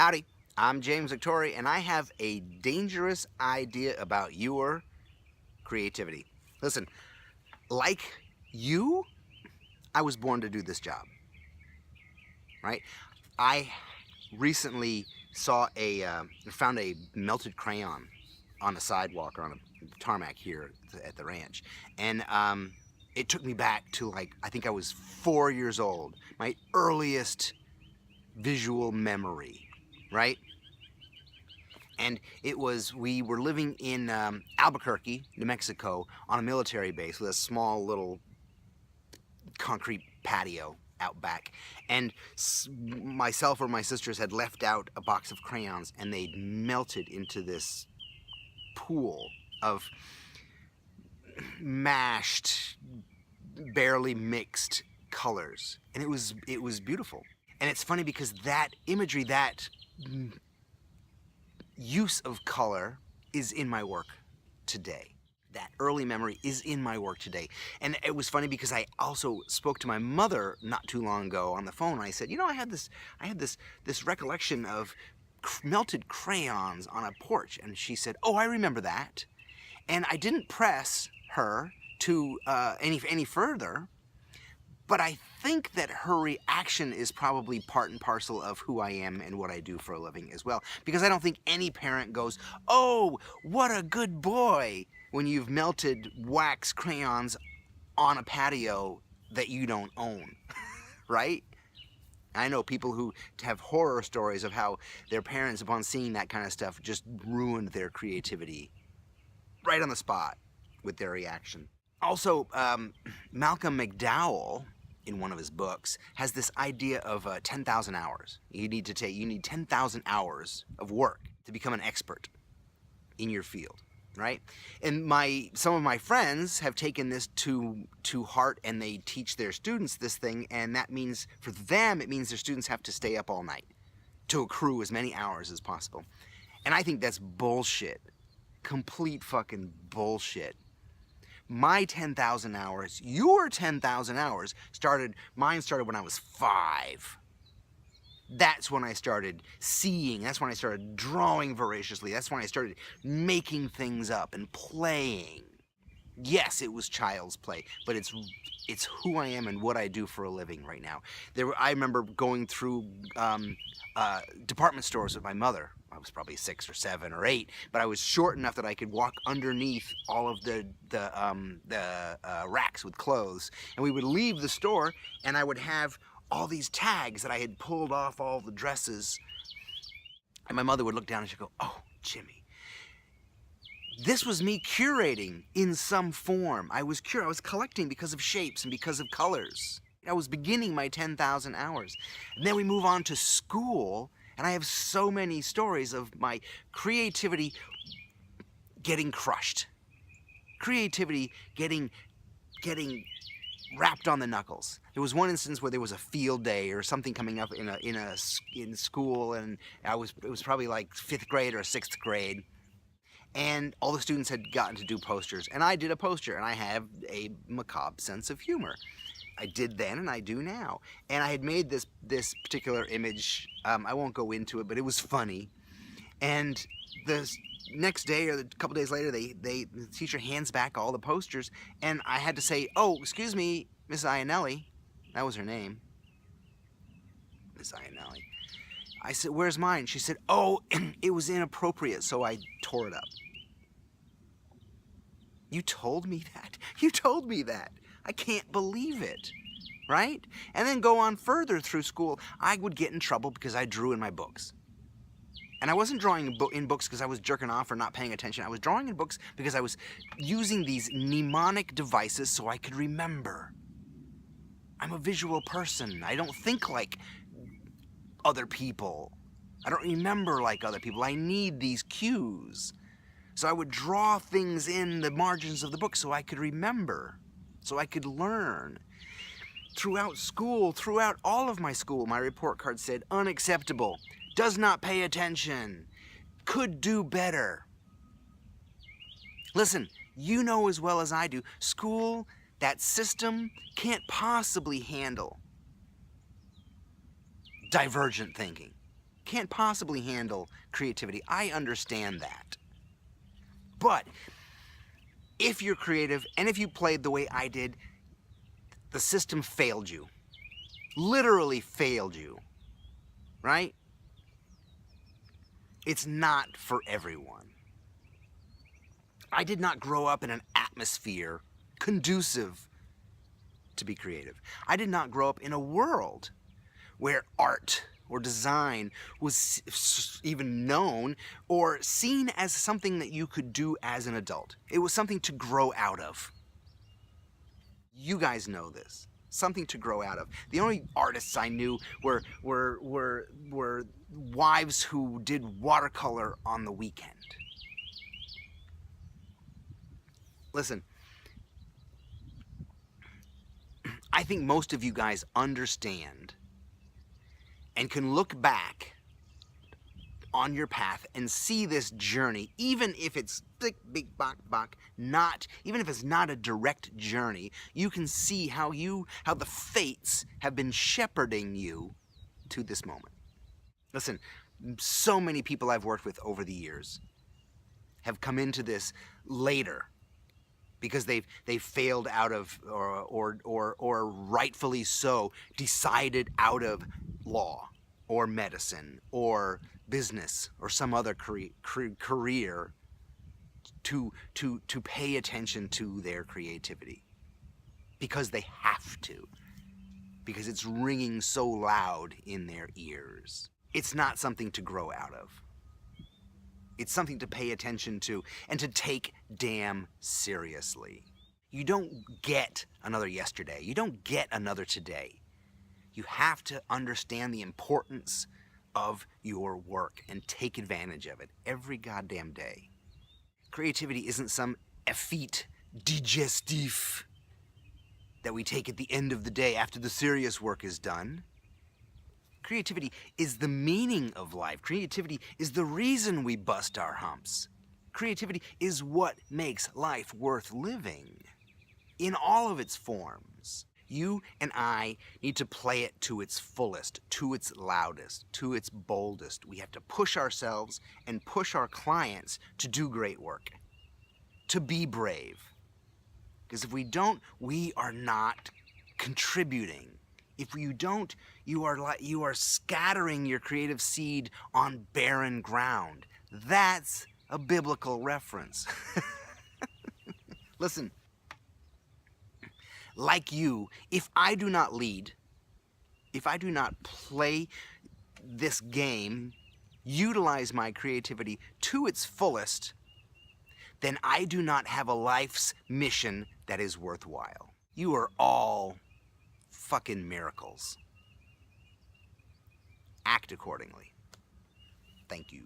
Howdy, I'm James Victore, and I have a dangerous idea about your creativity. Listen, like you, I was born to do this job, right? I recently found a melted crayon on a sidewalk or on a tarmac here at the ranch, and it took me back to, like, I think I was 4 years old, my earliest visual memory, right? And we were living in Albuquerque, New Mexico, on a military base with a small little concrete patio out back. And myself or my sisters had left out a box of crayons, and they'd melted into this pool of mashed, barely mixed colors. And it was beautiful. And it's funny because that imagery, that use of color is in my work today. That early memory is in my work today. And it was funny because I also spoke to my mother not too long ago on the phone. And I said, I had this recollection of melted crayons on a porch. And she said, oh, I remember that. And I didn't press her to any further. But I think that her reaction is probably part and parcel of who I am and what I do for a living as well. Because I don't think any parent goes, oh, what a good boy, when you've melted wax crayons on a patio that you don't own, right? I know people who have horror stories of how their parents, upon seeing that kind of stuff, just ruined their creativity right on the spot with their reaction. Also, Malcolm McDowell, in one of his books, has this idea of 10,000 hours. You need 10,000 hours of work to become an expert in your field, right? And some of my friends have taken this to heart, and they teach their students this thing, and that means, for them, it means their students have to stay up all night to accrue as many hours as possible. And I think that's bullshit. Complete fucking bullshit. My 10,000 hours, your 10,000 hours mine started when I was 5. That's when I started seeing, that's when I started drawing voraciously, that's when I started making things up and playing. Yes, it was child's play, but it's who I am and what I do for a living right now. I remember going through department stores with my mother. I was probably 6 or 7 or 8, but I was short enough that I could walk underneath all of the racks with clothes. And we would leave the store, and I would have all these tags that I had pulled off all the dresses. And my mother would look down and she'd go, oh, Jimmy. This was me curating in some form. I was collecting because of shapes and because of colors. I was beginning my 10,000 hours. And then we move on to school, and I have so many stories of my creativity getting crushed. Creativity getting wrapped on the knuckles. There was one instance where there was a field day or something coming up in school, and it was probably like 5th grade or 6th grade. And all the students had gotten to do posters, and I did a poster, and I have a macabre sense of humor. I did then, and I do now. And I had made this particular image. I won't go into it, but it was funny. And the next day, or a couple days later, the teacher hands back all the posters, and I had to say, oh, excuse me, Miss Ionelli. That was her name. Miss Ionelli. I said, where's mine? She said, oh, it was inappropriate, so I tore it up. You told me that? You told me that. I can't believe it, right? And then go on further through school. I would get in trouble because I drew in my books. And I wasn't drawing in books because I was jerking off or not paying attention. I was drawing in books because I was using these mnemonic devices so I could remember. I'm a visual person. I don't think like other people. I don't remember like other people. I need these cues. So I would draw things in the margins of the book so I could remember, so I could learn. Throughout school, throughout all of my school, my report card said, unacceptable, does not pay attention, could do better. Listen, you know as well as I do, school, that system, can't possibly handle divergent thinking. can't possibly handle creativity. I understand that. But if you're creative and if you played the way I did, the system failed you. Literally failed you. Right? It's not for everyone. I did not grow up in an atmosphere conducive to be creative. I did not grow up in a world where art or design was even known or seen as something that you could do as an adult. It was something to grow out of. You guys know this. Something to grow out of. The only artists I knew were wives who did watercolor on the weekend. Listen, I think most of you guys understand and can look back on your path and see this journey, even if it's big bok, not, even if it's not a direct journey, you can see how the fates have been shepherding you to this moment. Listen, so many people I've worked with over the years have come into this later because they've failed out of, or rightfully so, decided out of law or medicine or business or some other career to pay attention to their creativity because they have to, because it's ringing so loud in their ears. It's not something to grow out of. It's something to pay attention to and to take damn seriously. You don't get another yesterday. You don't get another today. You have to understand the importance of your work and take advantage of it every goddamn day. Creativity isn't some effete digestif that we take at the end of the day after the serious work is done. Creativity is the meaning of life. Creativity is the reason we bust our humps. Creativity is what makes life worth living in all of its forms. You and I need to play it to its fullest, to its loudest, to its boldest. We have to push ourselves and push our clients to do great work, to be brave. Because if we don't, we are not contributing. If you don't, you are scattering your creative seed on barren ground. That's a biblical reference. Listen, like you, if I do not lead, if I do not play this game, utilize my creativity to its fullest, then I do not have a life's mission that is worthwhile. You are all fucking miracles. Act accordingly. Thank you.